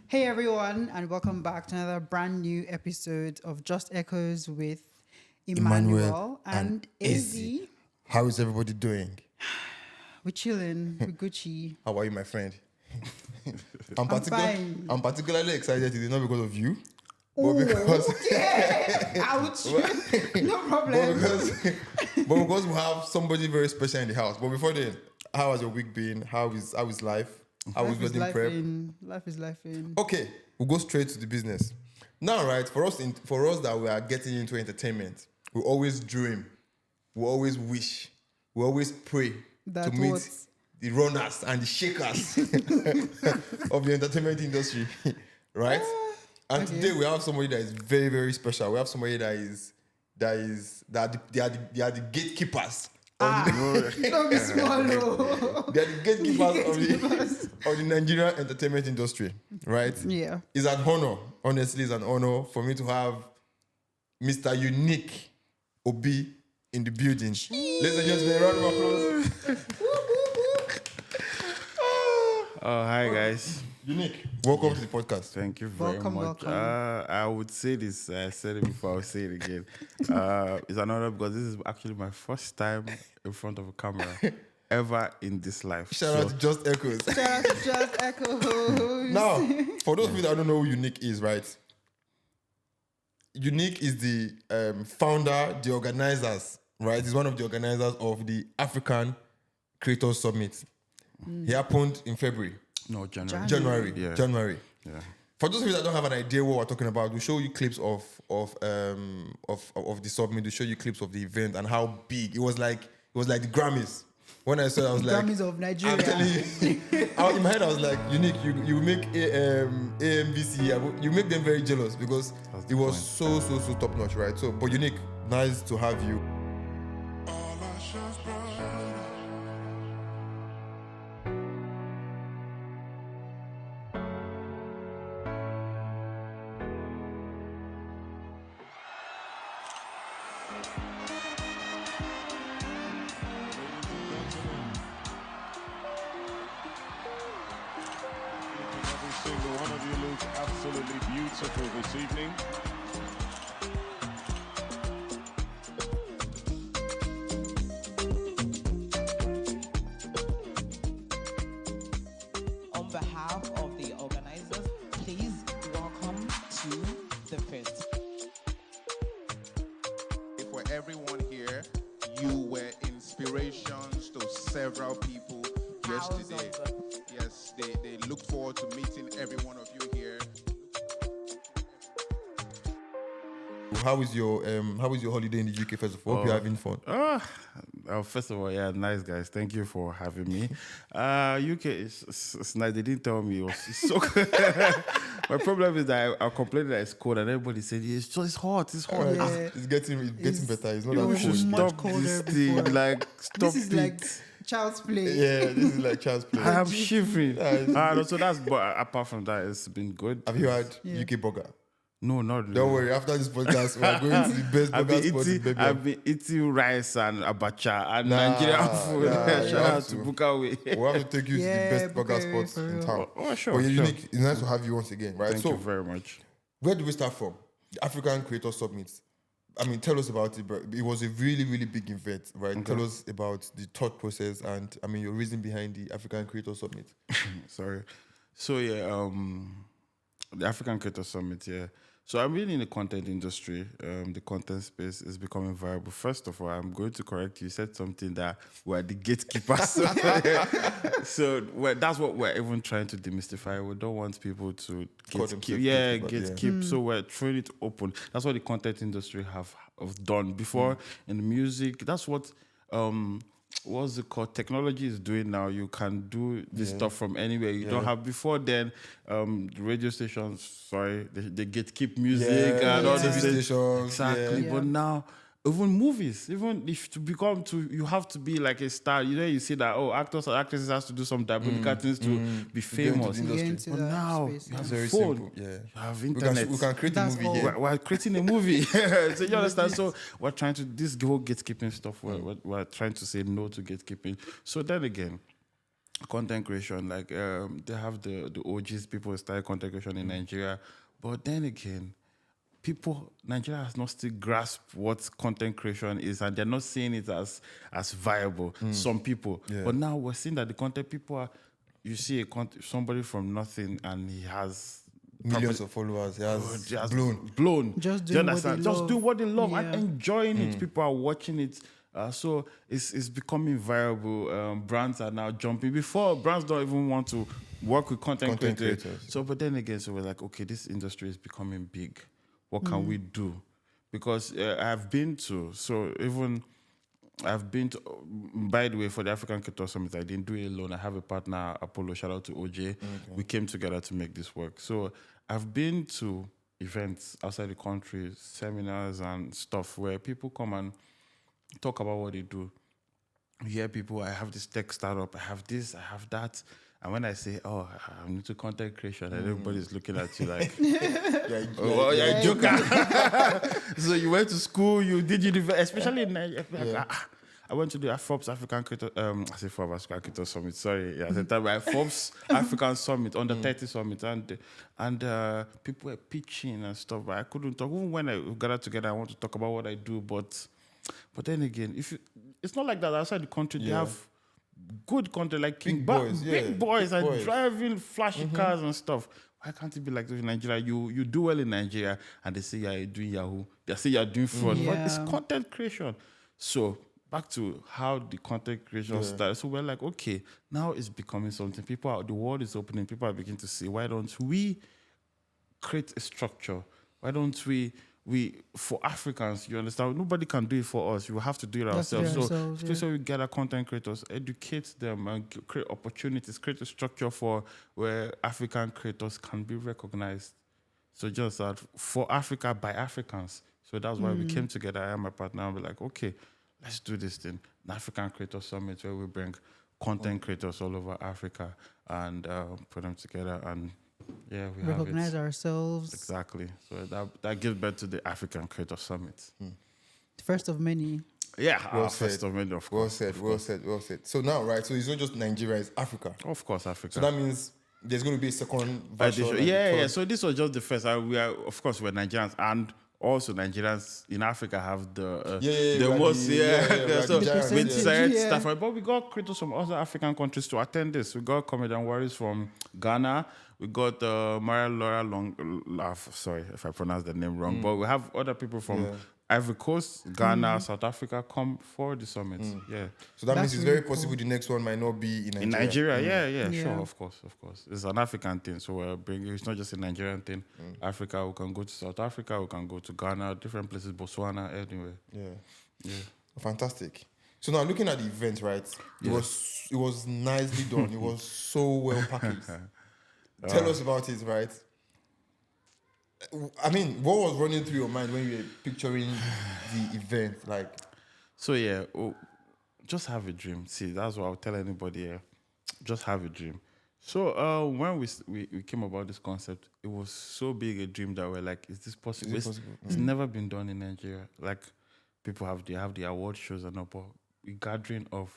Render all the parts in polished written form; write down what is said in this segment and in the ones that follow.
Hey everyone, and welcome back to another brand new episode of Just Echoes with Emmanuel and Izzy. Izzy. How is everybody doing? We're chilling, we're Gucci. How are you, my friend? I'm fine. I'm particularly excited today, not because of you, but Ooh, because ouch! No but problem. because we have somebody very special in the house. But before then, how has your week been? How is life? How is Life is wedding prep? life is life in. Okay, we'll go straight to the business. Now, right, for us that we are getting into entertainment, we always dream, we always wish, we always pray That to meet what? the runners and the shakers of the entertainment industry, right? And okay. today we have somebody that is very, very special. We have somebody they are the gatekeepers. Don't be swallow. They are the gatekeepers of the Nigerian entertainment industry, right? Yeah. It's an honor. Honestly, it's an honor for me to have Mr. Unique Obi in the building. Ladies and gentlemen, a round of applause. Oh, hi guys. Unique, welcome to the podcast. Thank you very Welcome, much. welcome. I would say this, I said it before, I'll say it again. It's an honor because this is actually my first time in front of a camera ever in this life. Shout out to Just Echoes. Shout out to Just Echoes. Now, for those of you that don't know who Unique is, right? Unique is the founder, the organizers, right? He's one of the organizers of the African Creators Summit. He happened in February. No, January. January. Yeah. January. Yeah. For those of you that don't have an idea what we're talking about, we'll show you clips of the summit. We'll show you clips of the event and how big it was. Like the Grammys. When I saw it, I was like, Grammys of Nigeria. I'm telling you, in my head I was like, Unique, you make AMVC, you make them very jealous because That's it the was point. so top notch, right? So, but Unique, nice to have you. Every single one of you looks absolutely beautiful this evening. On behalf of the organizers, please welcome to the fest. For everyone here, you were inspirations to several people yesterday. Thousands of- Yes, they look forward to meeting every one of you here. How is your holiday in the UK? First of all, hope you're having fun. First of all, yeah, nice guys. Thank you for having me. UK is nice. They didn't tell me it's so good. My problem is that I complained that it's cold and everybody said it's hot. It's hot. Yeah. It's getting better. It's not it that was cold. much Stop colder this before. thing. Like stop This is it. like child's play. Yeah, this is like child's play. I am shivering. Yeah, No, so that's, but apart from that, it's been good. Have you had Yeah. UK burger? No, not really. Don't worry. After this podcast, we are going to the best I've burger been, spot in eating, Birmingham. I've been eating rice and abacha and Nah, Nigerian food. nah, you Shout have out to to. Bukawe. We'll have to take you to the Yeah, best burger Bukawe, spots for in real. town. Oh, sure, But you're sure. unique. It's nice to have you once again, right? Thank so, you very much. where do we start from? The African Creator Summit. I mean, tell us about it, bro. It was a really, really big event, right? Okay. Tell us about the thought process and, I mean, your reason behind the African Creator Summit. Sorry. So yeah, the African Creator Summit. Yeah. So I'm really in the content industry. The content space is becoming viable. First of all, I'm going to correct you. You said something that we're the gatekeepers. So that's what we're even trying to demystify. We don't want people to Call gatekeep. themselves Yeah, gatekeepers, gatekeep. So we're throwing it open. That's what the content industry have done before in the music. That's what what's it called? Technology is doing now. You can do this stuff from anywhere. You don't have before then. The radio stations, they gatekeep music and all Yeah. these TV things. stations. Exactly. Yeah. But now, even movies, even if you have to be like a star. You know, you see that actors or actresses has to do some diabolical things to be famous. the Get industry. into But that now space, you yeah. have Very phone, simple, yeah. you have We internet. can create That's a movie all. here. We're creating a movie. So you understand? So we're trying to, this whole gatekeeping stuff, we're trying to say no to gatekeeping. So then again, content creation. Like they have the OGs, people who started content creation in Nigeria, but then again, Nigeria has not still grasped what content creation is, and they're not seeing it as viable. Some people, but now we're seeing that the content people are. You see somebody from nothing, and he has Millions of followers. He has just blown. blown. Just Do you doing what understand? they Just love. do what they love and Yeah. enjoying it. People are watching it. So it's becoming viable. Brands are now jumping. Before, brands don't even want to work with content creators. So, but then again, so we're like, okay, this industry is becoming big. What can we do? Because I've been to, by the way, for the African Creator Summit, I didn't do it alone. I have a partner, Apollo, shout out to OJ. We came together to make this work. So I've been to events outside the country, seminars and stuff where people come and talk about what they do. You hear people, I have this tech startup, I have this, I have that. And when I say, oh, I'm into content creation, and everybody's looking at you like, oh, you're a joker. So you went to school, you did university, especially in Nigeria. I went to the Forbes African Creator, I say Forbes African Creator Summit, sorry. Yeah, at the time, right? Forbes African Summit, under 30 Summit, and people were pitching and stuff, but I couldn't talk. Even when I gathered together, I want to talk about what I do, but then again, it's not like that outside the country. They have good content like Big boys, big boys, big and boys. driving flashy cars and stuff. Why can't it be like this in Nigeria? You do well in Nigeria, and they say you're doing Yahoo. They say you're doing fraud, but it's Yeah. content creation. So back to how the content creation started. So we're like, okay, now it's becoming something. The world is opening. People are beginning to see. Why don't we create a structure? Why don't we for Africans, you understand, nobody can do it for us. You have to do it Have to do ourselves. it So ourselves, yeah. especially we gather content creators, educate them and create opportunities, create a structure for where African creators can be recognized. So just that for Africa by Africans. So that's why we came together. I and my partner, and we're like, okay, let's do this thing. An African Creator Summit where we bring content creators all over Africa and put them together, and we Recognize have it. ourselves. Exactly. So that gives birth to the African Creator Summit. First of many. Yeah, Well our said. first of many, of Well course. said, well said, well said. So now, right, so it's not just Nigeria, it's Africa. Of course, Africa. So that means there's going to be a second version. Edition. like Yeah. third. So this was just the first. We're Nigerians, and also Nigerians in Africa have the we the are most we are So the giants, with yeah. certain Yeah. stuff. But we got creators from other African countries to attend this. We got comedian warriors from Ghana. We got Maria Laura sorry if I pronounced the name wrong, but we have other people from Ivory Coast, Ghana, South Africa come for the summit. Yeah. So that means That's it's really very possible the next one might not be in Nigeria. In Nigeria, yeah, Yeah. sure, of course. It's an African thing, so we're bringing. It's not just a Nigerian thing. Africa, we can go to South Africa, we can go to Ghana, different places, Botswana, anyway. Yeah. Fantastic. So now looking at the event, right? It was nicely done. It was so well packaged. Tell us about it, right? I mean, what was running through your mind when you were picturing the event? Like, So just have a dream. See, that's what I'll tell anybody here. Just have a dream. So when we came about this concept, it was so big a dream that we're like, is this possible? It's never been done in Nigeria. Like people have the award shows and all, but a gathering of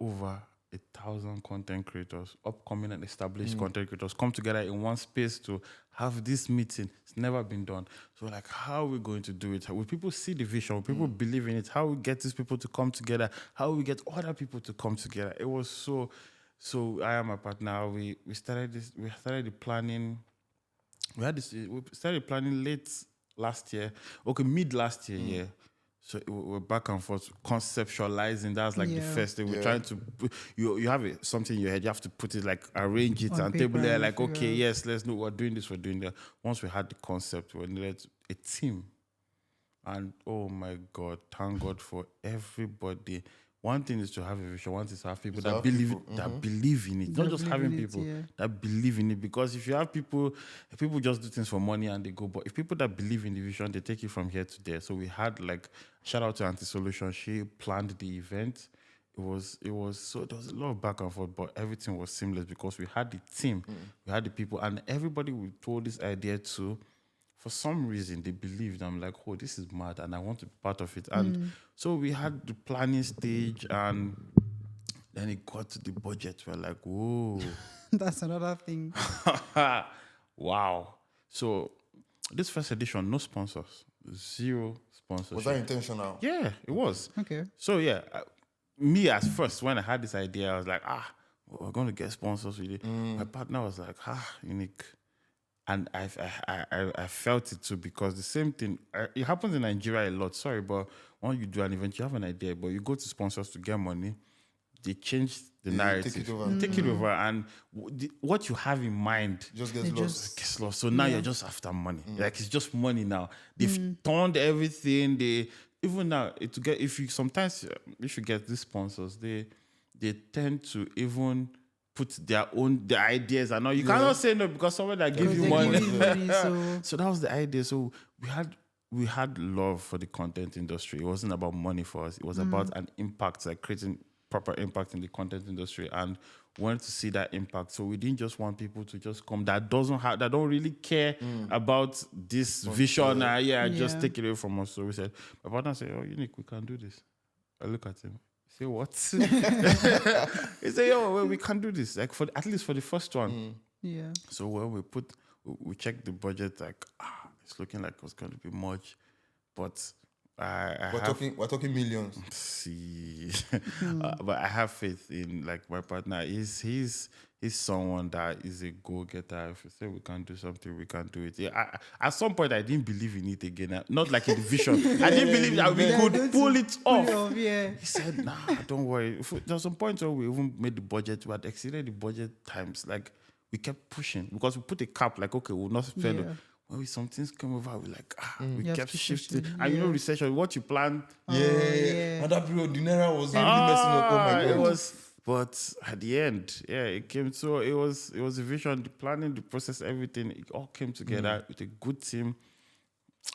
over 1,000 content creators, upcoming and established content creators come together in one space to have this meeting. It's never been done. So like, how are we going to do it? Will people see the vision? Will people believe in it? How we get these people to come together? How we get other people to come together? It was so I am my partner. We started the planning. We started planning late last year. Okay, mid last year, yeah. So we're back and forth conceptualizing. That's like the Yeah. first thing. We're trying to you have something in your head. You have to put it like arrange it On and paper table it. and Like figure okay, out. yes, let's know we're doing this. We're doing that. Once we had the concept, we needed a team. And oh my God, thank God for everybody. One thing is to have a vision. One thing is to have people that believe that believe in it. Not That just believe having in it, people yeah. that believe in it. Because if you have people just do things for money and they go. But if people that believe in the vision, they take it from here to there. So we had like shout out to Anti-Solution. She planned the event. It was so there was a lot of back and forth, but everything was seamless because we had the team, we had the people, and everybody we told this idea to. For some reason, they believed. I'm like, oh, this is mad, and I want to be part of it. And so we had the planning stage, and Then it got to the budget. We're like, whoa. That's another thing. Wow. So this first edition, no sponsors. Zero sponsors. Was that intentional? Yeah, it was. Okay. So yeah, me as first, when I had this idea, I was like, we're going to get sponsors with it. My partner was like, Unique. And I felt it too, because the same thing, it happens in Nigeria a lot. Sorry, but when you do an event, you have an idea, but you go to sponsors to get money, they change the narrative. Take it over. Take it over. And what you have in mind Just gets lost. gets lost. So now you're just after money. Like, it's just money now. They've turned everything. Even now, if you get these sponsors, they tend to even put their ideas, and all. You cannot say no because someone that give you They money. give you money, so So that was the idea. So we had love for the content industry. It wasn't about money for us. It was about an impact, like creating proper impact in the content industry, and wanted to see that impact. So we didn't just want people to just come that don't really care about this vision. Just take it away from us. So we said, my partner said, "Oh, Unique, we can do this." I look at him. Say what? He said, "Yo, we can do this. Like, at least for the first one." yeah. So when we checked the budget, like it's looking like it was going to be much, but We're talking millions. see, but I have faith in like my partner. He's someone that is a go-getter. If you say we can do something, we can do it. Yeah, at some point I didn't believe in it again. Not like in the vision. I didn't believe that we could pull it off. Yeah. He said, "Nah, don't worry." There was some point where we even made the budget. We had exceeded the budget times. Like, we kept pushing because we put a cap. Like, okay, we'll not spend. Yeah. When some things come over, we like we You have kept to shifting. push it, And you know, yeah. recession. What you plan, Yeah. And that period, the Naira was really messing up. Oh my it God. was. But at the end, it came. So it was a vision, the planning, the process, everything. It all came together with a good team,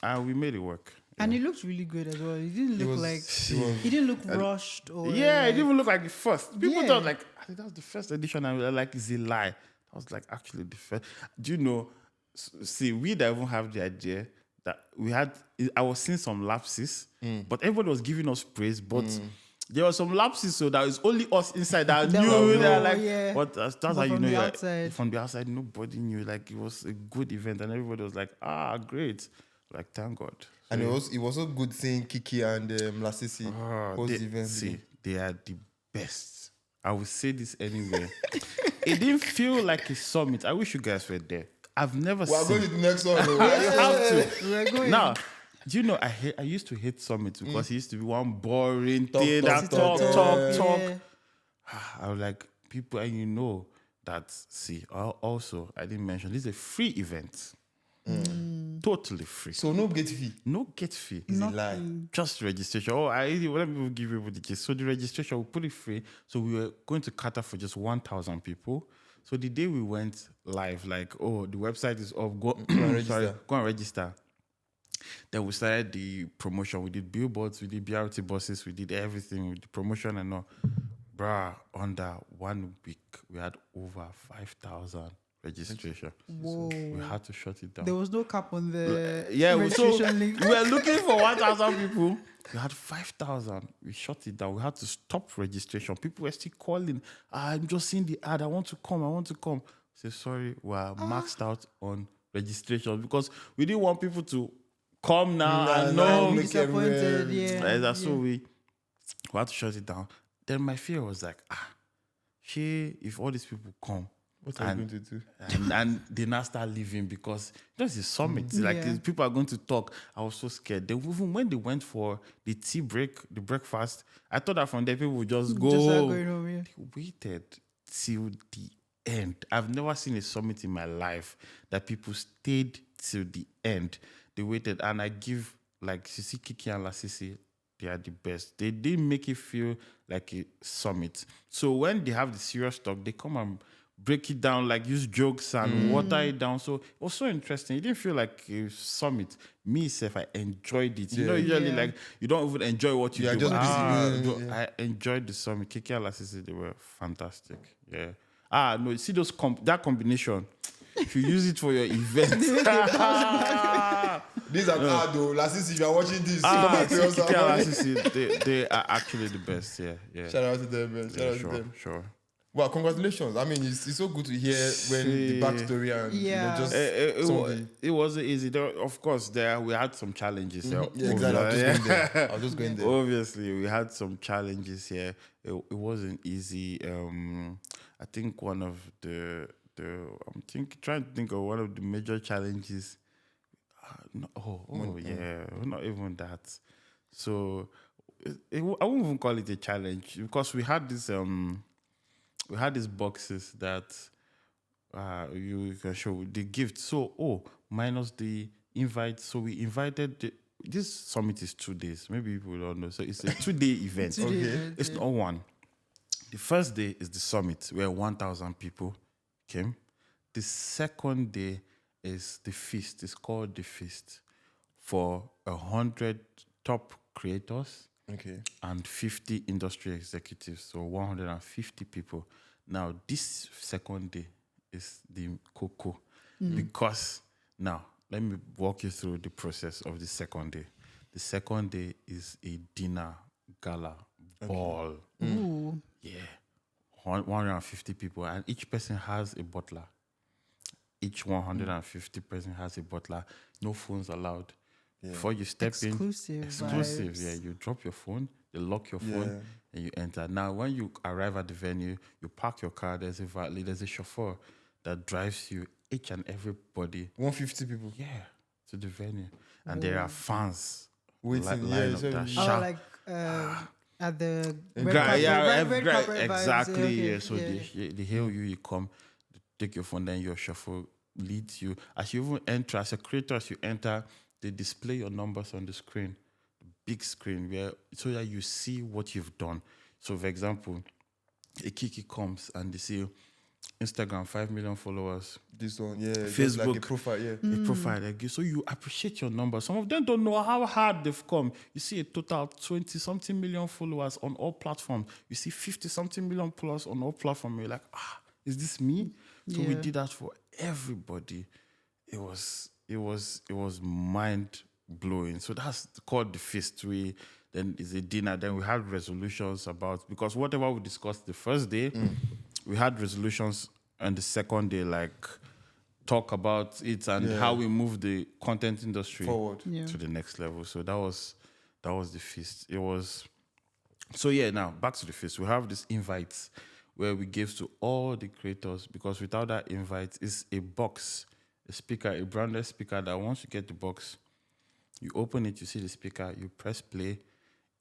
and we made it work. And it looked really good as well. It didn't look it didn't look rushed or Yeah, it didn't even look like the first. People Yeah. thought like, I think that was the first edition, and we were like, it's a lie. That was like actually the first. Do you know? See, we don't even have the idea that we had. I was seeing some lapses, but everybody was giving us praise, but. There were some lapses, so that it's only us inside that That knew. was That no, like, yeah. but that's But how you from know. the You're- outside. From the outside, nobody knew. Like, it was a good event, and everybody was like, great. Like, thank God. And it was also good seeing Kiki and Lasisi host the event. See, they are the best. I will say this anyway. It didn't feel like a summit. I wish you guys were there. I've never We're seen. going to the next one. You have to. We're going. Now, do you know I used to hate summits because it used to be one boring Talk, thing. talk, That talk, talk. Yeah. I was like, people, and you know that, see, also, I didn't mention, this is a free event. Totally free. So no gate fee. No gate fee. It's a lie. Just registration. Let me give you the case. So the registration, we put it free. So we were going to cater for just 1,000 people. So the day we went live, like, the website is off, go and register. go and register. Then we started the promotion. We did billboards, we did BRT buses, we did everything with the promotion and all. Bruh, under 1 week, we had over 5,000 registration. Whoa. We had to shut it down. There was no cap on the So registration link. we were looking for 1,000 people. We had 5,000. We shut it down. We had to stop registration. People were still calling. I'm just seeing the ad. I want to come. I say, sorry, we're maxed out on registration because we didn't want people to come now and no, no. make Disappointed, everywhere- yeah. So we had to shut it down. Then my fear was like, if all these people come, What are you going to do? and they now start leaving because there's a summit. Like, Yeah. people are going to talk. I was so scared. Then even when they went for the tea break, the breakfast, I thought that from there people would just go. Just start going home, yeah. They waited till the end. I've never seen a summit in my life that people stayed till the end. They waited, and I give, like, Sisi, Kiki, and Lasisi, they are the best. They didn't make it feel like a summit. So when they have the serious talk, they come and break it down, like use jokes and water it down. So it was so interesting. It didn't feel like a summit. Me, self, I enjoyed it. You know, usually Yeah. like you don't even enjoy what you Yeah, do. just busy. I enjoyed the summit. Kiki and Lasisi, they were fantastic. Yeah. No, you see that combination. If you use it for your event, These are bad though. Lasisi, if you are watching this, Kiki and Lasisi, they are actually the best. Yeah. shout out to them, man. Shout out to them. Sure. Well, congratulations. I mean, it's so good to hear when the backstory and Yeah. just It wasn't easy. Of course, we had some challenges. Yeah, exactly. I was just going there. Obviously, we had some challenges here. It wasn't easy. I think one of trying to think of one of the major challenges. Not even that. So I won't even call it a challenge because we had this these boxes that you can show the gift. So minus the invite. So we invited this summit is 2 days. Maybe people don't know. So it's a 2-day event. It's not one. The first day is the summit where 1,000 people came. The second day is the feast. It's called the feast for 100 top creators and 50 industry executives. So 150 people. Now, this second day is the cocoa because now let me walk you through the process of the second day. The second day is a dinner gala ball. Ooh. Yeah. 150 people, and each person has a butler. Each 150 person has a butler. No phones allowed. Before you step Exclusive exclusive. vibes. Yeah, you drop your phone, you lock your phone, and you enter. Now, when you arrive at the venue, you park your car. There's a chauffeur that drives you, each and everybody. 150 people. Yeah, to the venue, and there are fans Waiting, line up so that you- shout. Like at the red Red carpet vibes, exactly. okay, Yeah. So they hail you. You come, take your phone, then your chauffeur leads you. As you even enter, as a creator, as you enter, they display your numbers on the screen, big screen, so that you see what you've done. So, for example, a Kiki comes and they see Instagram 5 million followers. This one, just Facebook, like a profile, a profile they give. So you appreciate your numbers. Some of them don't know how hard they've come. You see a total 20-something million followers on all platforms. You see 50-something million plus on all platforms. You're like, is this me? So we did that for everybody. It was mind blowing. So that's called the feast. Then is a dinner. Then we had resolutions about, because whatever we discussed the first day, we had resolutions on the second day, like talk about it and how we move the content industry forward to the next level. So that was the feast. It was now back to the feast. We have these invites where we give to all the creators, because without that invite, it's a box, a speaker, a branded speaker that once you get the box, you open it, you see the speaker, you press play,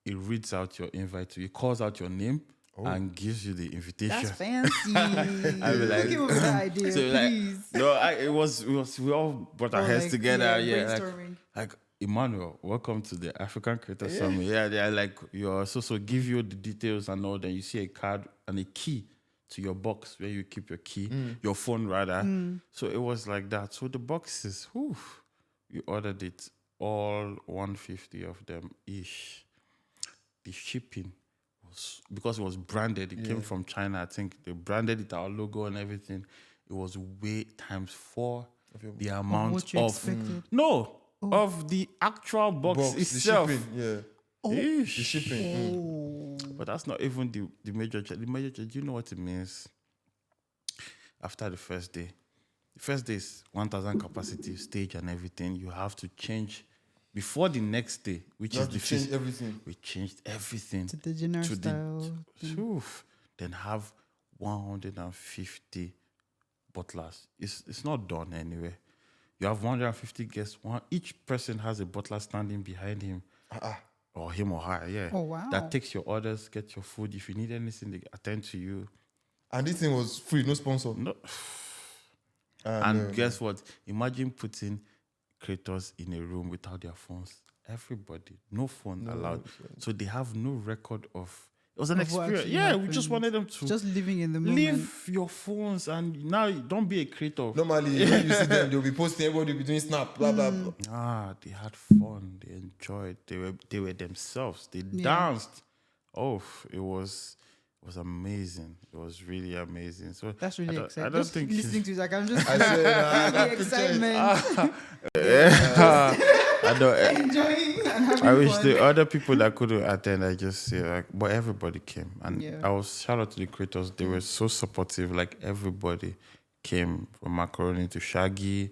it reads out your invite, it calls out your name and gives you the invitation. That's fancy. I be like, Give me the idea, so please. we all brought our Or heads like, together. brainstorming. Like Emmanuel, welcome to the African Creator Summit. Yeah, they are like, so give you the details and all. Then you see a card and a key to your box where you keep your key, your phone rather. So it was like that. So the boxes, we ordered it, all 150 of them ish. The shipping was, because it was branded, it came from China. I think they branded it, our logo and everything. It was way ×4 the amount what you expected. of the actual box itself. the shipping, the shipping. But that's not even the major change. The major change, you know what it means? After the first day is 1,000 capacity stage and everything. You have to change before the next day, which is the change everything. We changed everything To the general style. Then have 150 butlers. It's not done anyway. You have 150 guests. Each person has a butler standing behind him. Or him or her, yeah. Oh, wow. That takes your orders, gets your food. If you need anything, they attend to you. And this thing was free, no sponsor. No. And guess what? Imagine putting creators in a room without their phones. Everybody, no phone allowed. So they have no record of. It was an Of what experience. actually Yeah, we happened. just wanted them to Just living in the moment. leave your phones and now don't be a creator. Normally, when you see them, they'll be posting, everybody will be doing snap, blah, blah, blah. They had fun. They enjoyed. They were themselves. They danced. It was amazing. It was really amazing. So That's really I exciting. don't Just think listening to it, like I'm just I said, feeling the excitement. I know. enjoying and having I wish fun. the other people that couldn't attend, I just say like, but everybody came, and Yeah. I was shout out to the creators. They were so supportive. Like everybody came from Macaroni to Shaggy,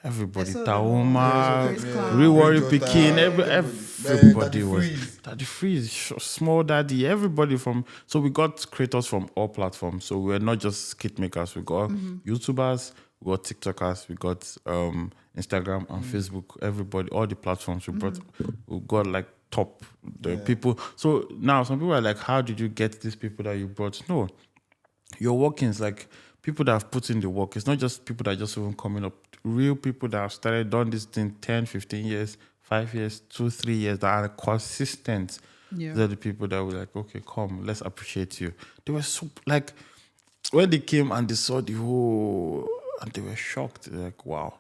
everybody, I saw Tauma, Chris Clown. Rewari Bridge Pikin, Jota, everybody Daddy was Freeze. Daddy Freeze, Small Daddy, everybody from. So we got creators from all platforms. So we're not just skit makers. We got YouTubers, we got TikTokers, we got Instagram and Facebook. Everybody, all the platforms we brought, we got like top the people. So now some people are like, how did you get these people that you brought? No, your workings, like people that have put in the work. It's not just people that are just even coming up. Real people that have started, done this thing 10, 15 years, 5 years, 2, 3 years, that are consistent. Yeah. They're the people that were like, okay, come, let's appreciate you. They were so, like, when they came and they saw the whole, and they were shocked. They're like, wow,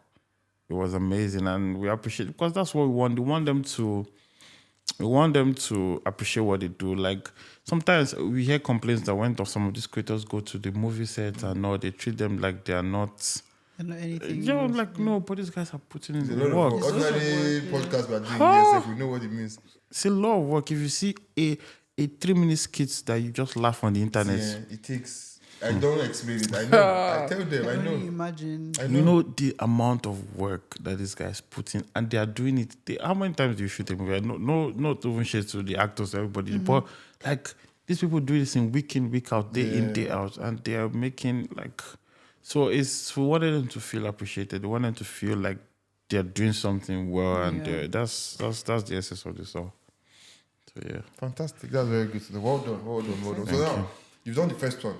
it was amazing. And we appreciate, because that's what we want. We want them to appreciate what they do. Like sometimes we hear complaints that when some of these creators go to the movie set and all, they treat them like they are not. And not anything. Yeah, else. like no, but these guys are putting in A the lot work. of ordinary It's also work, podcasts we're doing yourself, we know what it means. It's a lot of work. If you see a 3-minute skit that you just laugh on the internet, Yeah, it takes. I don't explain it. I know. I tell them. I can only know. imagine. I you know the amount of work that these guys put in, and they are doing it. How many times do you shoot a movie? No, not even shit to the actors, everybody, but like these people do this in, week out, day in, day out, and they are making like. So we wanted them to feel appreciated. We wanted them to feel like they're doing something well, and Yeah. that's the essence of this all. So yeah. Fantastic. That's very good. So well done. Well done. Well done. So now, you've done the first one.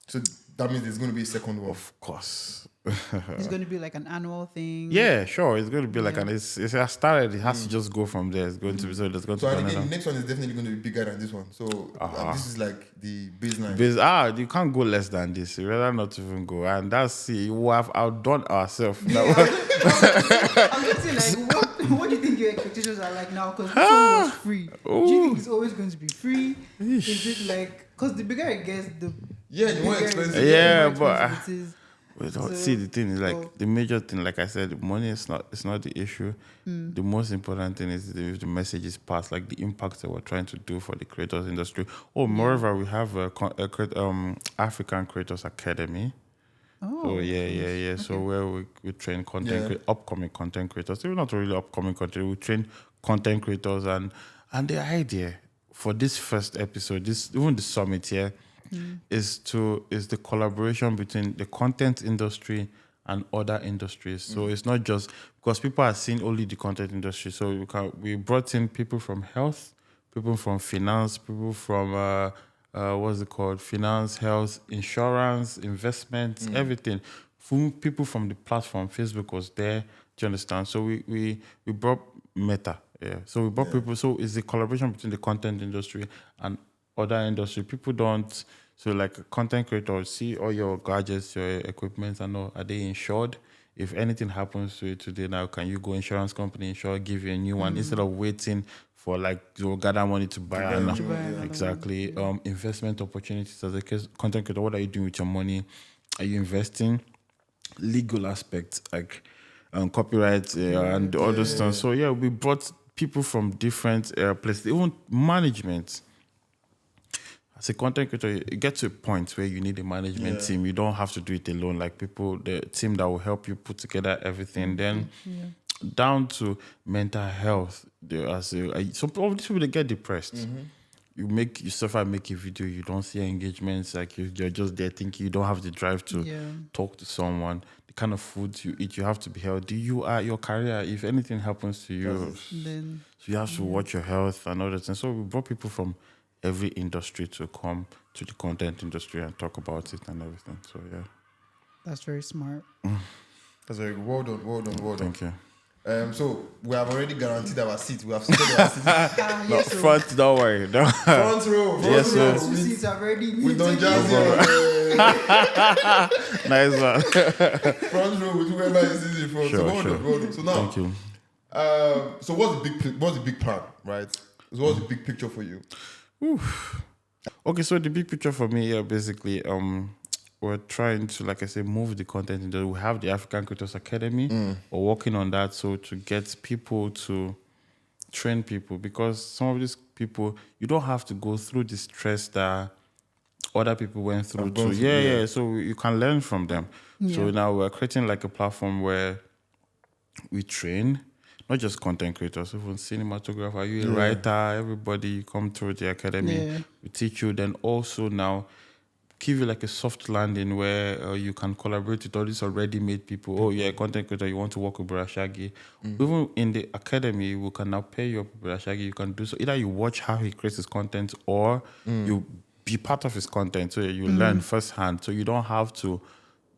So that means there's going to be a second one. Of course. It's going to be like an annual thing. Yeah, sure. It's going to be like an. It's started. It has to just go from there. It's going to be so. There's going So to be and again, another. the next one is definitely going to be bigger than this one. So this is like the baseline. You can't go less than this. You rather not even go, and that's it. We have outdone ourselves. I'm just saying, like, what do you think your expectations are like now? Because this one was free. Do you think it's always going to be free? Is it like, because the bigger it gets, the Yeah, the more bigger expensive. Yeah, the more but- expensive it is. Well, So- see, the thing is like oh. the major thing. Like I said, money is not. It's not the issue. Hmm. The most important thing is if the message is passed, like the impact that we're trying to do for the creators industry. Oh, moreover, we have a African Creators Academy. Oh, Yeah. So where we train upcoming content creators. They're not really upcoming content. We train content creators, and the idea for this first episode, even the summit here, is the collaboration between the content industry and other industries. So it's not just because people are seeing only the content industry. So we brought in people from health, people from finance, people from what's it called? Finance, health, insurance, investments, everything. People from the platform, Facebook was there. Do you understand? So we brought Meta. Yeah. So we brought people. So it's a collaboration between the content industry and other industry. People don't. So like a content creator, see all your gadgets, your equipment, and all. Are they insured? If anything happens to it today, now can you go insurance company insure, give you a new one instead of waiting for like you gather money to buy another. Exactly. Investment opportunities as a content creator. What are you doing with your money? Are you investing? Legal aspects like copyright and all those stuff. So yeah, we brought people from different places, even management. As a content creator, you get to a point where you need a management team. You don't have to do it alone. Like the team that will help you put together everything. Then down to mental health. Some of these people, they get depressed. You suffer, make a video, you don't see engagements, like you're just there thinking you don't have the drive to talk to someone. The kind of food you eat, you have to be healthy. You are your career. If anything happens to you, Then so you have to watch your health and all that. And so we brought people from every industry to come to the content industry and talk about it and everything. So yeah. that's very smart. That's very good. Well done. Thank you. So we have already guaranteed our seat. We have secured our seat. No, front, don't worry. Don't. Front row. Yes, sir. Two seats are ready. We don't just Nice one. front row with whoever is in the front. Sure, So well sure. done, well done. So now, Thank you. so what's the big plan, right? So what's the big picture for you? Okay, so the big picture for me, basically, we're trying to, like I say, move the content into. We have the African Creators Academy. We're working on that, so to get people to train people, because some of these people, you don't have to go through the stress that other people went through too. Yeah. So you can learn from them. So now we're creating like a platform where we train not just content creators, even cinematographer, you a writer, everybody, you come through the academy, we teach you. Then also now give you like a soft landing where you can collaborate with all these already made people. Oh yeah, content creator, you want to work with Brother Shaggy. Even in the academy, we can now pay you up with Brother Shaggy. You can do so. Either you watch how he creates his content, or you be part of his content, so you learn firsthand. So you don't have to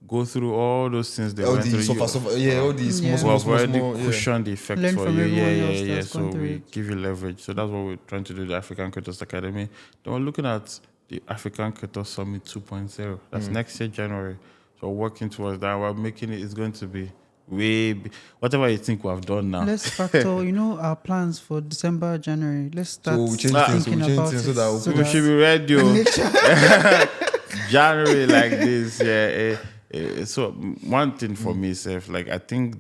go through all those things they went through. All these Yeah. small, We've already cushioned the effect Learn for from you. everyone else Yeah. that's So gone through we it. give you leverage. So that's what we're trying to do, the African Creators Academy. Then we're looking at the African Creators Summit 2.0. That's next year, January. So we're working towards that. We're making it, it's going to be whatever you think we have done now. Let's factor, our plans for December, January. Let's start So we change things, thinking about it. so that We should be ready. January like this, so one thing for me, Seth, like I think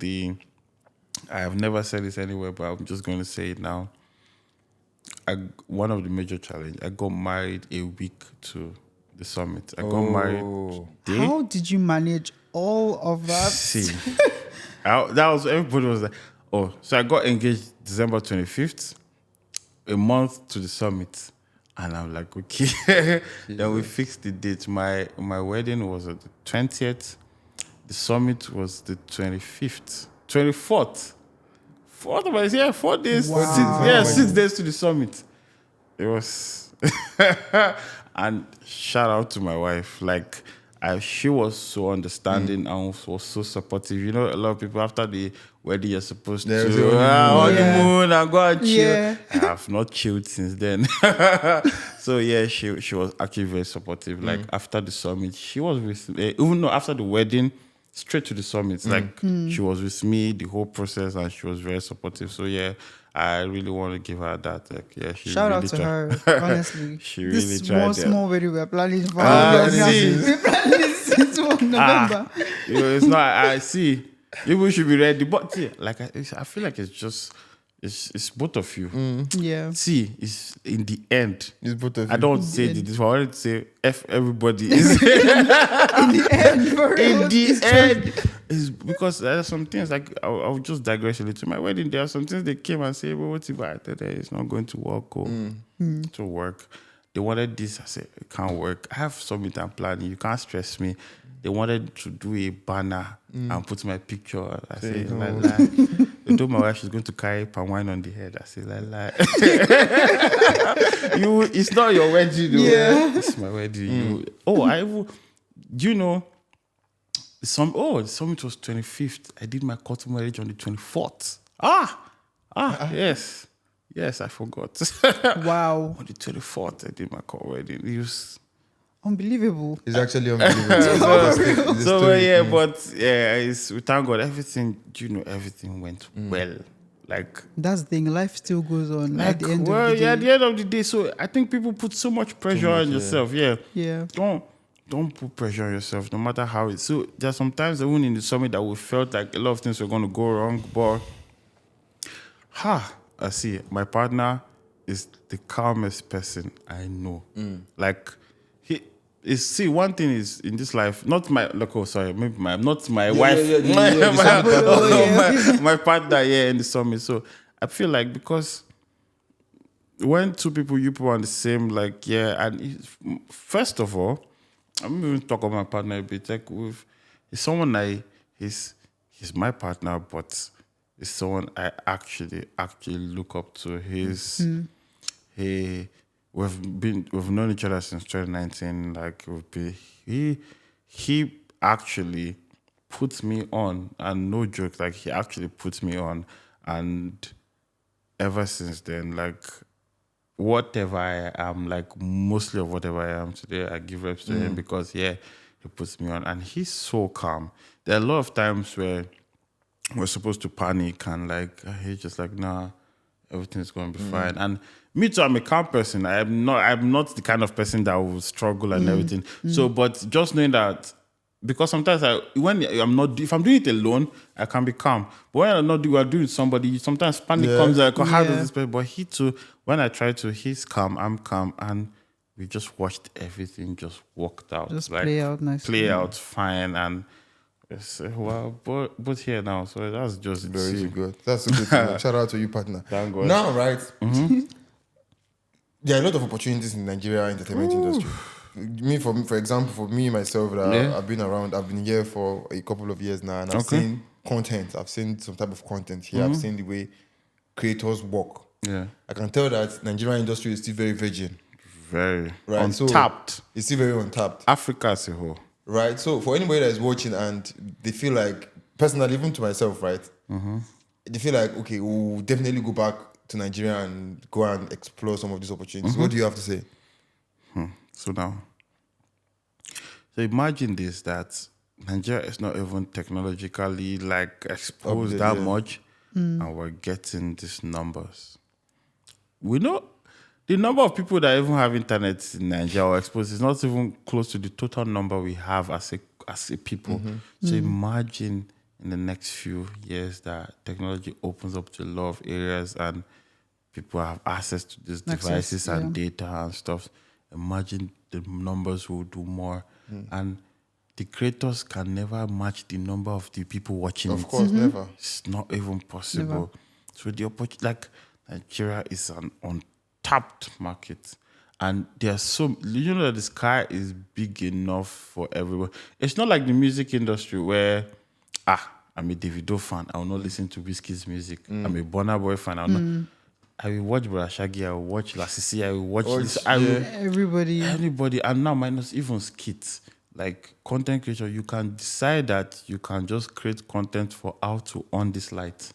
I have never said this anywhere, but I'm just going to say it now. One of the major challenges, I got married a week to the summit. I got married day. How did you manage all of that? See, that was, everybody was like, oh, so I got engaged December 25th, a month to the summit. And I'm like, okay. Then we fixed the date. My wedding was at the 20th. The summit was the 25th. 24th. 4 days. Wow. 6 days to the summit. It was... And shout out to my wife. Like, she was so understanding and was so supportive. A lot of people after the wedding, you're supposed to honeymoon and go and chill. Yeah. I have not chilled since then. So yeah, she was actually very supportive. Like after the summit, she was with me. Even though after the wedding, straight to the summit, like she was with me the whole process, and she was very supportive. So yeah, I really want to give her that. Like, yeah, she Shout really out to tried. her, honestly. She this really tried. small wedding we're planning for. see. We're planning this since November. It's not. I see. People should be ready, but yeah, like I feel like it's just. It's both of you. Yeah. See, it's in the end. It's both of you. I don't say this. I wanted to say F everybody. Is In the end, for real, in the it's end, is because there are some things like I'll just digress a little. My wedding, there are some things they came and say, well, what's if I tell them it's not going to work or to work? They wanted this. I said it can't work. I have something I'm planning. You can't stress me. They wanted to do a banner and put my picture. I said, lie. They told my wife she's going to carry palm wine on the head. I said, lie. It's not your wedding, though. Yeah. It's my wedding. The summit was 25th. I did my court marriage on the 24th. Yes, I forgot. Wow. On the 24th, I did my court wedding. It was... Unbelievable. It's actually unbelievable. We thank God everything went well. Like, That's the thing. Life still goes on at the end of the day. at the end of the day. So I think people put so much pressure on yourself. Yeah. Don't put pressure on yourself, no matter how it's. So there's sometimes even in the summit that we felt like a lot of things were going to go wrong, but I see my partner is the calmest person I know. Like. One thing is in this life, not my wife, my partner in the summit. So I feel like because when you people are on the same, first of all, I'm even talk about my partner a bit. Like he's someone he's my partner, but he's someone I actually look up to. We've known each other since 2019. Like he actually puts me on, and no joke, like he actually puts me on, and ever since then, like whatever I am, like mostly of whatever I am today, I give reps to him because he puts me on, and he's so calm. There are a lot of times where we're supposed to panic and like he's just like, nah, everything's going to be fine. And me too, I'm a calm person. I'm not the kind of person that will struggle and everything. So, but just knowing that, because sometimes if I'm doing it alone, I can be calm. But when I'm not doing it with somebody, sometimes panic comes like, how does this person? But he too, when I try to, he's calm, I'm calm, and we just watched everything just worked out. Just play out nicely. Play out fine, and it's but here now, so that's just Very good. That's so good to know. Shout out to you, partner. Thank God. Now, right? There are a lot of opportunities in the Nigeria entertainment industry. For example, for me myself, I've been here for a couple of years now, and I've seen content. I've seen some type of content here. I've seen the way creators work. Yeah. I can tell that Nigerian industry is still very virgin. Very Right. untapped. So it's still very untapped. Africa as a whole. Right. So for anybody that is watching and they feel like, personally, even to myself, right? They feel like, okay, we'll definitely go back to Nigeria and go and explore some of these opportunities. What do you have to say? So imagine this, that Nigeria is not even technologically like exposed that much, and we're getting these numbers. We know the number of people that even have internet in Nigeria or exposed is not even close to the total number we have as a people. So imagine in the next few years that technology opens up to a lot of areas and people have access to these devices and data and stuff. Imagine the numbers will do more. And the creators can never match the number of the people watching Of it. course, never. It's not even possible. So the opportunity, like Nigeria is an untapped market. And there's that the sky is big enough for everyone. It's not like the music industry where, I'm a Davido fan, I will not listen to Wizkid's music. I'm a Burna Boy fan, I will watch Brother Shaggy, I will watch Lasisi, I will watch this. Everybody, and now minus even skits. Like content creator, you can decide that you can just create content for how to on this light.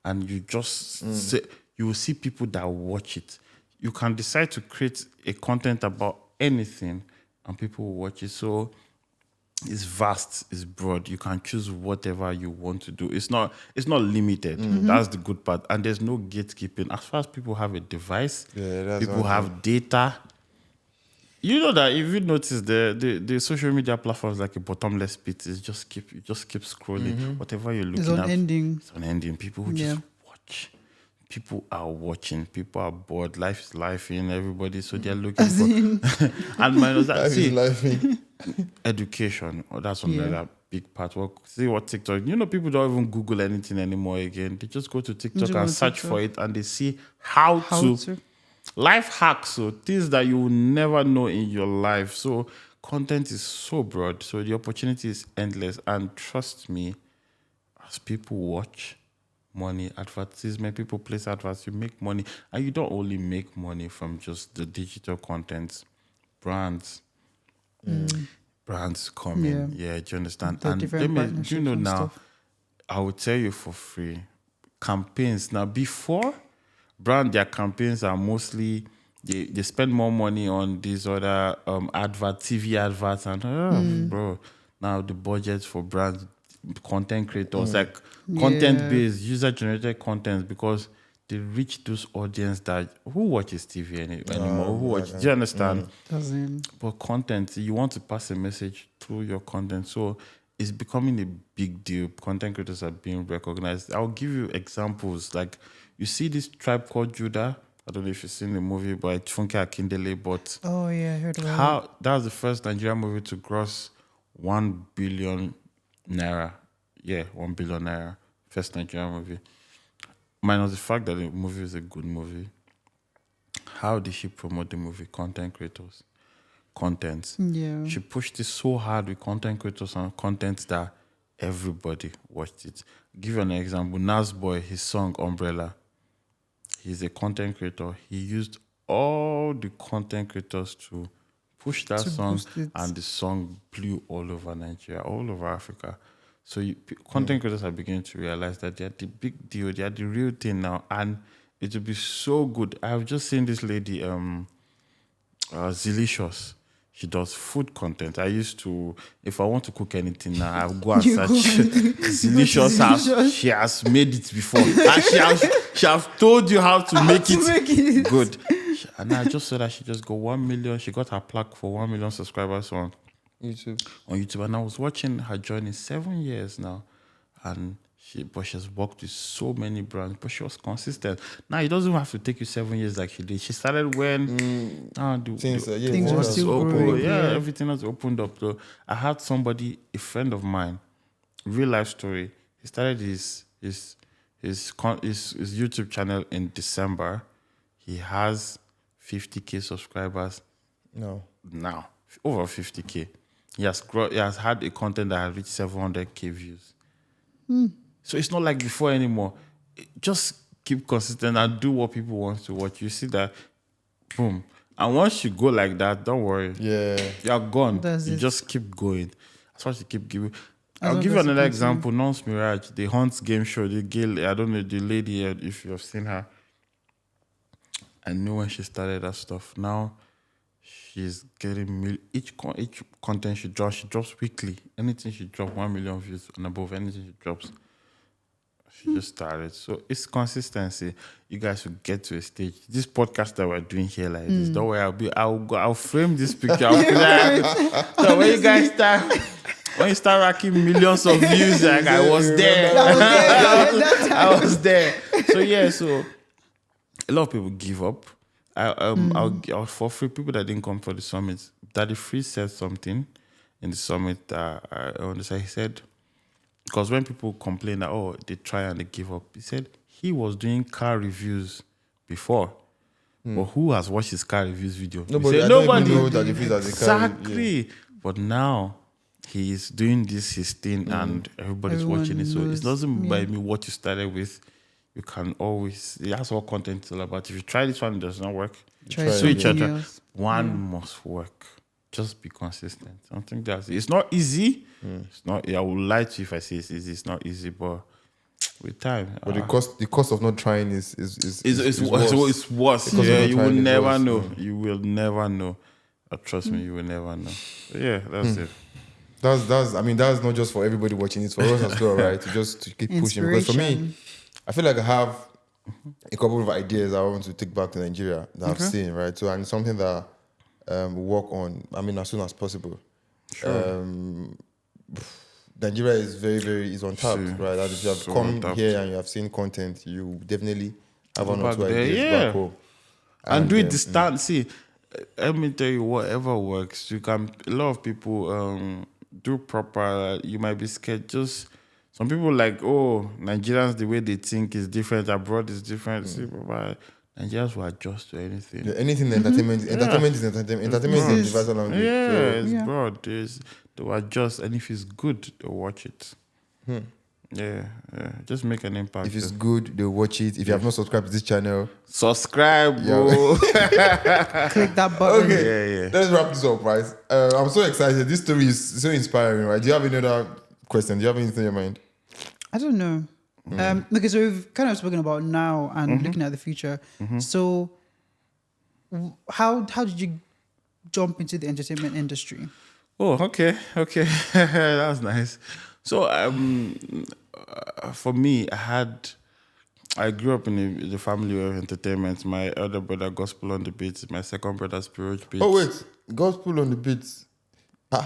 And you just say, you will see people that watch it. You can decide to create a content about anything and people will watch it. So it's vast, it's broad. You can choose whatever you want to do. It's not limited. That's the good part. And there's no gatekeeping. As far as people have a device, people have data. You know that if you notice the social media platforms like a bottomless pit, you just keep scrolling. Whatever you're looking at, it's unending. People who just watch. People are watching. People are bored. Life is life in everybody, so they're looking for. And minus that, Life is life. Education. That's another big part. See what TikTok. People don't even Google anything anymore. Again, they just go to TikTok and search for it, and they see how to. Life hacks, so things that you will never know in your life. So content is so broad. So the opportunity is endless. And trust me, as people watch, money, advertisement, people place adverts, you make money. And you don't only make money from just the digital content. Brands come in. Yeah, do you understand? The different do you know now, stuff. I will tell you for free, campaigns. Now, before, their campaigns are mostly, they spend more money on these other TV adverts, and bro, now the budget for brands, content creators, like content-based, user-generated content, because they reach those audience who watches TV anymore? Do you understand? But content, you want to pass a message through your content, so it's becoming a big deal. Content creators are being recognized. I'll give you examples. Like, you see this Tribe Called Judah. I don't know if you've seen the movie by Funke Akindele, but I heard about it. that was the first Nigerian movie to gross 1 billion naira. Yeah, 1 billion naira. First Nigerian movie. Minus the fact that the movie is a good movie. How did she promote the movie? Content creators. Content. Yeah. She pushed it so hard with content creators and content that everybody watched it. Give you an example. Nas Boy, his song Umbrella. He's a content creator. He used all the content creators to push that song, and the song blew all over Nigeria, all over Africa. So content creators are beginning to realize that they're the big deal. They are the real thing now, and it will be so good. I've just seen this lady, Zilicious. She does food content. I used to, if I want to cook anything now, I'll go and search Zilicious house. She has made it before. And She have told you how to make it make it. good. And I just saw that she just got 1 million. She got her plaque for 1 million subscribers on YouTube. And I was watching her journey 7 years now. And she's worked with so many brands, but she was consistent. Now it doesn't have to take you 7 years like she did. She started when Things were still open. growing, Yeah, everything was opened up. So I had somebody, a friend of mine, real life story. He started his YouTube channel in December. He has 50K subscribers. No. Now over 50K. He has had a content that has reached 700K views. So it's not like before anymore. Just keep consistent and do what people want to watch. You see that, boom. And once you go like that, don't worry. Yeah. You're gone. That's You it. just keep going. That's why you keep giving. As I'll long give you as you another continue. example. Nonce Mirage, the Hunt game show, the girl, I don't know, the lady, if you have seen her. I knew when she started that stuff. Now, she's getting each content she drops weekly. Anything she drops, 1 million views and above, anything she drops. She just started. So it's consistency. You guys will get to a stage. This podcast that we're doing here like this, don't worry, I'll frame this picture. I'll put that. So when you guys start racking millions of views, like I was there. I was there. So yeah, so a lot of people give up. I'll for free people that didn't come for the summit. Daddy Free said something in the summit that I understand. He said, because when people complain that they try and they give up, he said he was doing car reviews before. But who has watched his car reviews video? Nobody. I don't even know that if it's as a car. Exactly. But now he is doing his thing and everybody's Everyone watching it. So knows, it doesn't by me what you started with. You can always, that's what content is all about. If you try this one, it does not work. Try Switch something it. else. One must work. Just be consistent. I think that's it. It's not easy. It's not. I will lie to you if I say it's easy. It's not easy, but with time. But the cost of not trying is It's worse. worse. Because Yeah, of you not will trying is never worse, know. You will never know. Trust me, you will never know. So yeah, that's it. That's not just for everybody watching. It's for us as well, right? To keep pushing. Because for me, Inspiration. I feel like I have a couple of ideas I want to take back to Nigeria that I've seen, right? So and something that we'll work on. As soon as possible. Sure. Nigeria is is on top, Sure. right? That if you have So come untapped. here and you have seen content, you definitely have Go one or back two there, ideas yeah. back home. And do it distant. See, let me tell you, whatever works. You can. A lot of people do proper. You might be scared. Just some people like, Nigerians, the way they think is different. Abroad is different. See, but Nigerians will adjust to anything. Yeah, anything entertainment is entertainment. Entertainment is universal language. Yeah, So, it's broad. They will adjust, and if it's good, they'll watch it. Yeah. Just make an impact. if it's good, they'll watch it. If you have not subscribed to this channel, subscribe, bro. Click that button. Yeah. let's wrap this up, right? I'm so excited. This story is so inspiring, right? Do you have any other question? Do you have anything in your mind? I don't know. Okay, so we've kind of spoken about now and looking at the future. So, how did you jump into the entertainment industry? Oh, okay. That was nice. So, for me, I grew up in the family of entertainment. My elder brother, Gospel on the Beats. My second brother, Spirit Beats. Oh wait, Gospel on the Beats.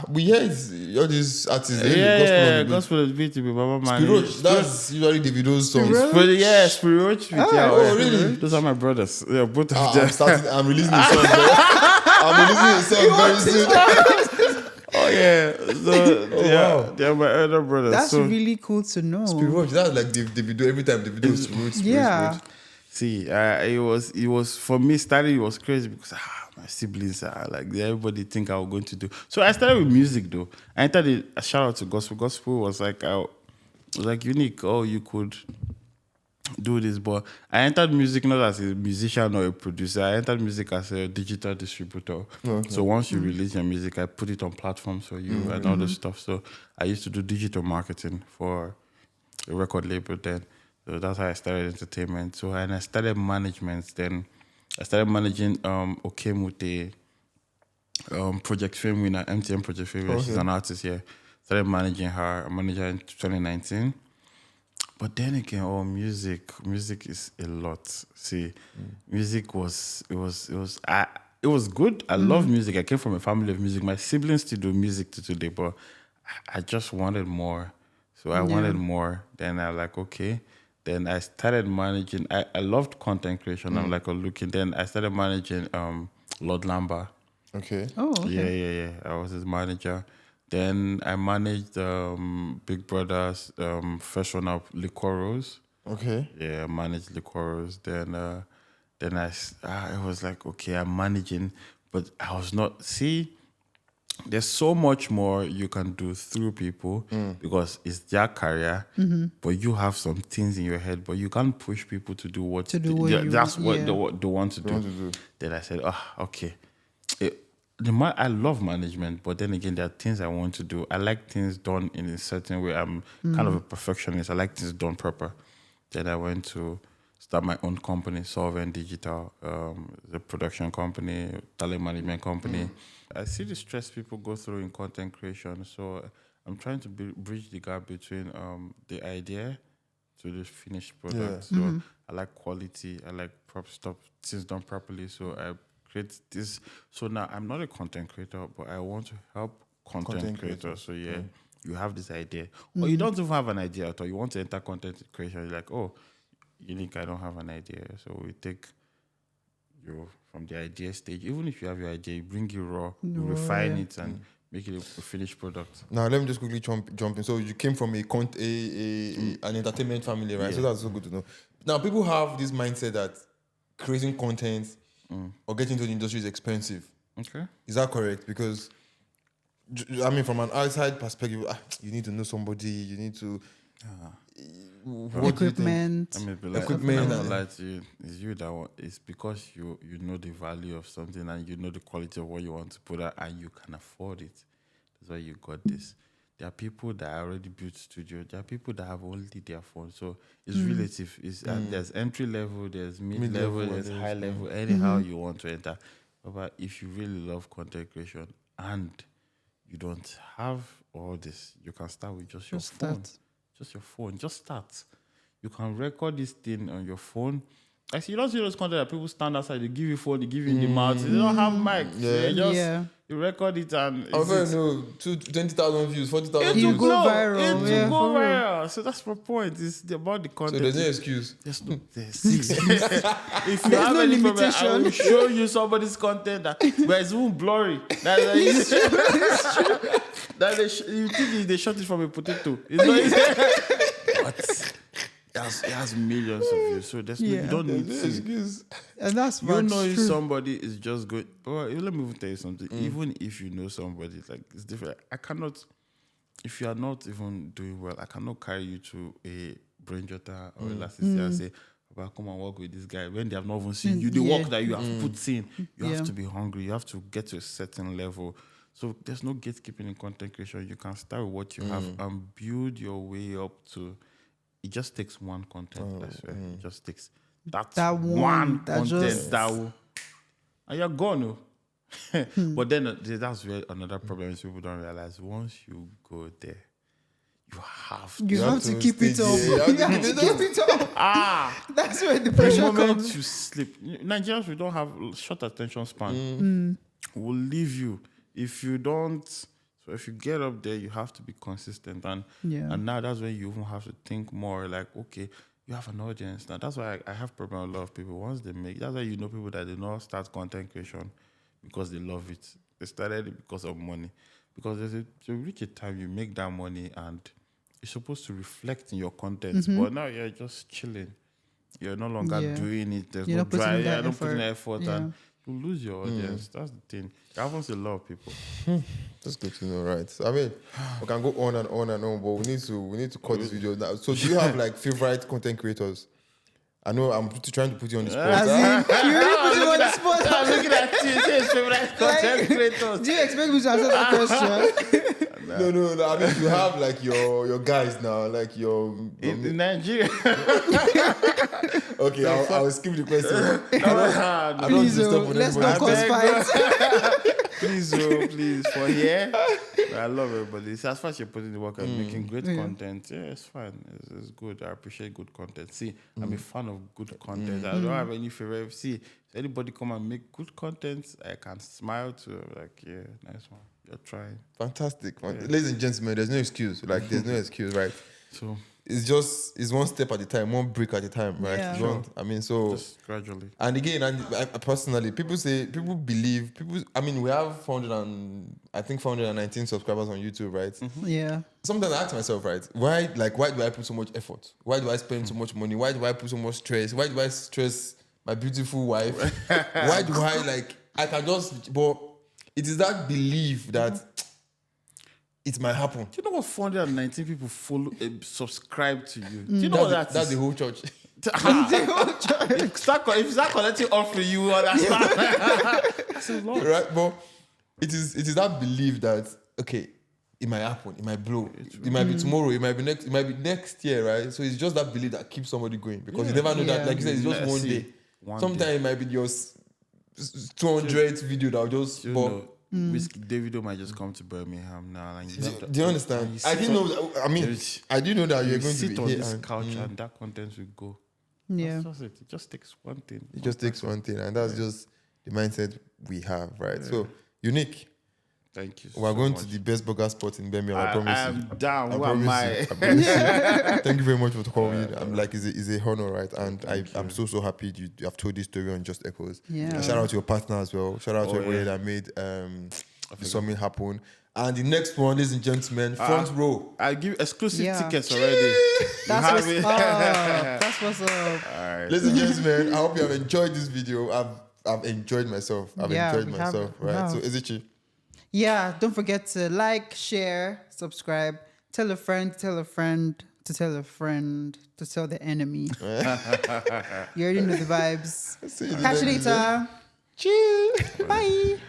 We hear all these artists. Yeah, Gospel on the Beats. Gospel on the Beats. Baba Man. Spiroch, that's usually Davido's songs. Spirit. Oh, really? Those are my brothers. Yeah, both of I'm them. I'm releasing a song. I'm releasing a song very soon. Oh yeah. So wow. they're my elder brothers. That's so, really cool to know. Spiroch, that's like Davido. Every time Davido is Spiroch. Yeah. See, it was for me. Starting it was crazy because my siblings are like everybody think I was going to do. So I started with music though. I entered a shout out to gospel. Gospel was like unique. Oh, you could do this, but I entered music not as a musician or a producer. I entered music as a digital distributor. Okay. So once you release your music, I put it on platforms for you and all this stuff. So I used to do digital marketing for a record label then. So that's how I started entertainment. So and I started management. Then I started managing Okemute, Project Fame winner, MTN Project Fame winner. She's an artist here. Started managing her. I managed her in 2019. But then again, music is a lot. See, music was good. I love music. I came from a family of music. My siblings still do music to today, but I just wanted more. So I wanted more. Then I was like, okay. Then I started managing. I loved content creation. I'm like, looking. Then I started managing Lord Lamba. Okay. Oh, okay. Yeah. I was his manager. Then I managed Big Brother's first one up, Liquoros. Okay. Yeah, I managed Liquoros. Then I was like, okay, I'm managing, but I was not. See, there's so much more you can do through people because it's their career, but you have some things in your head, but you can't push people to do what what that's you- what yeah. they want to do. Then I said, okay. I love management, but then again, there are things I want to do. I like things done in a certain way. I'm kind of a perfectionist. I like things done proper. Then I went to start my own company, Solvent Digital, the production company, talent management company. I see the stress people go through in content creation, so I'm trying to bridge the gap between the idea to the finished product. Yeah. So I like quality. I like stuff, things done properly. So I create this. So now I'm not a content creator, but I want to help content creators. So you have this idea, or you don't even have an idea at all. You want to enter content creation. You're like, oh, Unique, I don't have an idea. So we take you from the idea stage. Even if you have your idea, you bring it raw, you refine it, and make it a finished product. Now let me just quickly jump in. So you came from an entertainment family, right? Yeah. So that's so good to know. Now people have this mindset that creating content or getting into the industry is expensive. Okay. Is that correct? Because I mean, from an outside perspective, you need to know somebody. You need to what do you think? Equipment. I mean, be like, Equipment I'm not and- lie to you. It's you that want. It's because you know the value of something and you know the quality of what you want to put out and you can afford it. That's why you got this. There are people that already built studio. There are people that have only their phone. So it's relative. It's there's entry level, there's mid level, Mid-level, there's and high level. Anyhow you want to enter. But if you really love content creation and you don't have all this, you can start with just your Just phone. start. Just your phone. Just start. You can record this thing on your phone. Actually, you don't see those content that people stand outside, they give you phone, they give you in the mouth. They don't have mic. Yeah. You record it and I'm very no 20,000 views, 40,000 it views. will go viral, It will yeah, go for real. viral. So that's my point. It's about the So content. there's no excuse. There's no there's if you There's have no any problem, I limitation. will show you somebody's content that where it's even blurry. That you think they shot it from a potato. It's not but it has millions of views. So there's Yeah. you don't need There's no to. excuse. And that's You facts, know if true. somebody is just good. But let me even tell you something. Even if you know somebody, like it's different. I cannot. If you are not even doing well, I cannot carry you to a Brain Jota or a Lassie and say, "Papa, come and work with this guy." When they have not even seen you, the Yeah. work that you have put in, you Yeah. have to be hungry. You have to get to a certain level. So there's no gatekeeping in content creation. You can start with what you have and build your way up to. It just takes one content. That's right. It just takes that one that content just- that will, and you're gone. Oh. But then that's where another problem is people don't realize. Once you go there, you have to. You have to keep it stay up. there. You have to keep it up. That's where the The pressure moment comes. you sleep, Nigerians, we don't have short attention span. We'll leave you if you don't. So if you get up there, you have to be consistent, and now that's when you even have to think more. Like, okay, you have an audience now. That's why I have problem with a lot of people. Once they make, that's why you know people that they not start content creation because they love it. They started it because of money. Because you reach a time you make that money and it's supposed to reflect in your content, but now you're just chilling. You're no longer Yeah. doing it. There's You're no not putting drive. that You're not putting effort. effort, Yeah. and you lose your audience. That's the thing. It happens to a lot of people. That's good to know, right? So, I mean, we can go on and on and on, but we need to cut this video now. So, do you have like favorite content creators? I know I'm trying to put you on the spot. As in, you really put him on the I'm spot. looking at you. His favorite content creators. Do you expect me to answer that question? No. I mean, you have like your guys now, like your. In Nigeria. Okay, I'll skip the question. I don't want Please, to stop with let's anybody. not cause fights. please, please, for here. I love everybody. So as far as you're putting the work and making great content, yeah, it's fine. It's good. I appreciate good content. See, I'm a fan of good content. I don't have any favorite. See, if anybody come and make good content, I can smile to like, yeah, nice one. You're trying. Fantastic. Ladies and gentlemen, there's no excuse. Like, there's no excuse, right? So It's one step at a time, one brick at a time, right? Yeah. just gradually. And again, I personally, people believe, we have 419 subscribers on YouTube, right? Yeah. Sometimes I ask myself, right, why do I put so much effort? Why do I spend so much money? Why do I put so much stress? Why do I stress my beautiful wife? Why do I can just, but it is that belief that it might happen. Do you know what 419 people subscribe to you? Do you know what That's the whole church. If you start collecting off for you, understand? That's a lot. Right? But it is that belief that, okay, it might happen, it might blow, it might be tomorrow, it might be next year, right? So it's just that belief that keeps somebody going, because you never know that, like you said, it's just one day. Sometimes it might be your 200th video that will just... Whiskey Davido might just come to Birmingham now. And do you understand? I didn't know. I didn't know that you're going to sit be on here this couch and that content will go. Yeah. That's just it. It just takes one thing. It just takes one thing, and that's just the mindset we have, right? So, Unique. Thank you. We're going to the best burger spot in Birmingham. I promise I you. am down. Who promise am I? you. I promise you. Thank you very much for calling. I'm like, it's a honor, right? And I'm so happy you have told this story on Just Echoes. Yeah. And shout out to your partner as well. Shout out to everybody that made the summit happen. And the next one, ladies and gentlemen, front row. I give exclusive tickets already. That's what's up. That's what's up. All right. Ladies and gentlemen, I hope you have enjoyed this video. I've enjoyed myself. Right? Wow. So, Ezichi. Yeah, don't forget to like, share, subscribe, tell a friend, to tell a friend, to tell a friend, to tell the enemy. You already know the vibes. See you Catch you later. Cheers. Bye.